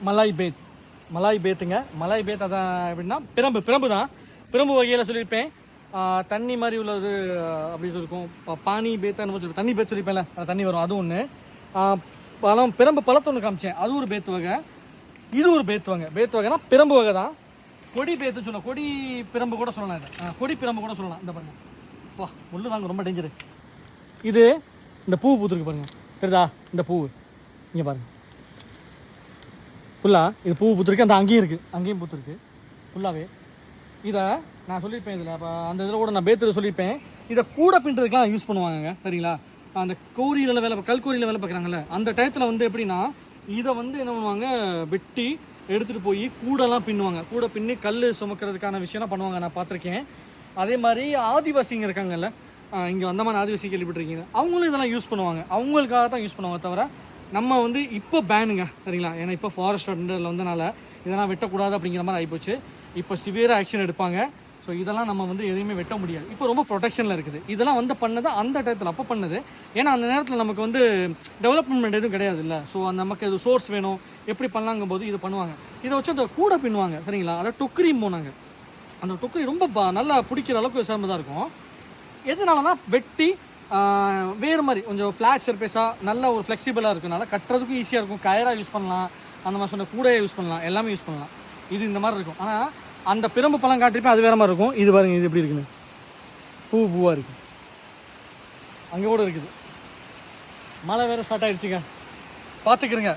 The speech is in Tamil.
மலாய் பேத். மலாய் பேத்துங்க. மலாய் பேத் அதான் எப்படின்னா பிரம்பு தான். பிரம்பு வகையில் சொல்லியிருப்பேன். தண்ணி மாதிரி உள்ளது அப்படி சொல்லியிருக்கோம். பானி பேத்தான்னு சொல்லி தண்ணி பேத் சொல்லியிருப்பேன்ல, அது தண்ணி வரும், அது ஒன்று. பிரம்பு பழத்தை ஒன்று காமிச்சேன், அது ஒரு பேத்து வகை. இது ஒரு பேத்து வகை. பேத்து வகைனா பிரம்பு வகை தான். கொடி பேத்து சொல்லலாம், கொடி பிரம்பு கூட சொல்லலாம். இது கொடி பிரம்பு கூட சொல்லலாம். இந்த பாருங்க, வா முள்ளு தாங்க, ரொம்ப டேஞ்சரு. இது இந்த பூ பூத்துருக்கு பாருங்க, தெரியுதா? இந்த பூ இங்கே பாருங்க ஃபுல்லாக, இது பூ பூத்துருக்கு. அந்த அங்கேயும் இருக்குது, அங்கேயும் பூத்துருக்கு ஃபுல்லாகவே. இதை நான் சொல்லியிருப்பேன் இதில். அப்போ அந்த இதில் கூட நான் பேத்துல சொல்லியிருப்பேன். இதை கூட பின்னுறதுக்குலாம் யூஸ் பண்ணுவாங்க, சரிங்களா? அந்த கோரியில் கல்கோரியில் வேலை பார்க்குறாங்கல்ல, அந்த டயத்தில் வந்து எப்படின்னா இதை வந்து என்ன பண்ணுவாங்க, வெட்டி எடுத்துகிட்டு போய் கூடெல்லாம் பின்னுவாங்க. கூட பின்னி கல் சுமக்கிறதுக்கான விஷயம்லாம் பண்ணுவாங்க, நான் பார்த்துருக்கேன். அதே மாதிரி ஆதிவாசிங்க இருக்காங்கல்ல, இங்கே அந்த மாதிரி ஆதிவாசி கேள்விப்பட்டிருக்கீங்க, அவங்களும் இதெல்லாம் யூஸ் பண்ணுவாங்க. அவங்களுக்காக தான் யூஸ் பண்ணுவாங்க தவிர நம்ம வந்து இப்போ பேனுங்க, சரிங்களா? ஏன்னா இப்போ ஃபாரஸ்ட் அண்டரில் வந்தனால இதெல்லாம் வெட்டக்கூடாது அப்படிங்கிற மாதிரி ஆகிப்போச்சு. இப்போ சிவியராக ஆக்ஷன் எடுப்பாங்க. ஸோ இதெல்லாம் நம்ம வந்து எதையுமே வெட்ட முடியாது. இப்போ ரொம்ப ப்ரொடெக்ஷனில் இருக்குது. இதெல்லாம் வந்து பண்ணது அந்த டயத்தில் அப்போ பண்ணது. ஏன்னா அந்த நேரத்தில் நமக்கு வந்து டெவலப்மெண்ட் எதுவும் கிடையாது இல்லை. ஸோ அந்த நமக்கு இது சோர்ஸ் வேணும், எப்படி பண்ணலாங்கும் போது இது பண்ணுவாங்க. இதை வச்சு அந்த கூட பின்னுவாங்க, சரிங்களா? அதை டொக்ரியும் போனாங்க. அந்த டொக்ரி ரொம்ப நல்லா பிடிக்கிற அளவுக்கு சிரமதாக இருக்கும். எதுனாலனா வெட்டி வேறு மாதிரி கொஞ்சம் ஃப்ளாட் சர்ஃபேஸாக நல்ல ஒரு ஃப்ளெக்சிபிளாக இருக்கனால கட்டுறதுக்கும் ஈஸியாக இருக்கும். கயராக யூஸ் பண்ணலாம், அந்த மாதிரி சொன்ன கூடையை யூஸ் பண்ணலாம், எல்லாமே யூஸ் பண்ணலாம். இது இந்த மாதிரி இருக்கும். ஆனால் அந்த பிரம்பு பழம் காட்டிருப்பேன், அது வேறு மாதிரி இருக்கும். இது பாருங்க, இது எப்படி இருக்குன்னு, பூவாக இருக்குது. அங்கே கூட இருக்குது. மழை வேறு ஸ்டார்ட் ஆகிடுச்சுங்க, பார்த்துக்கிறங்க.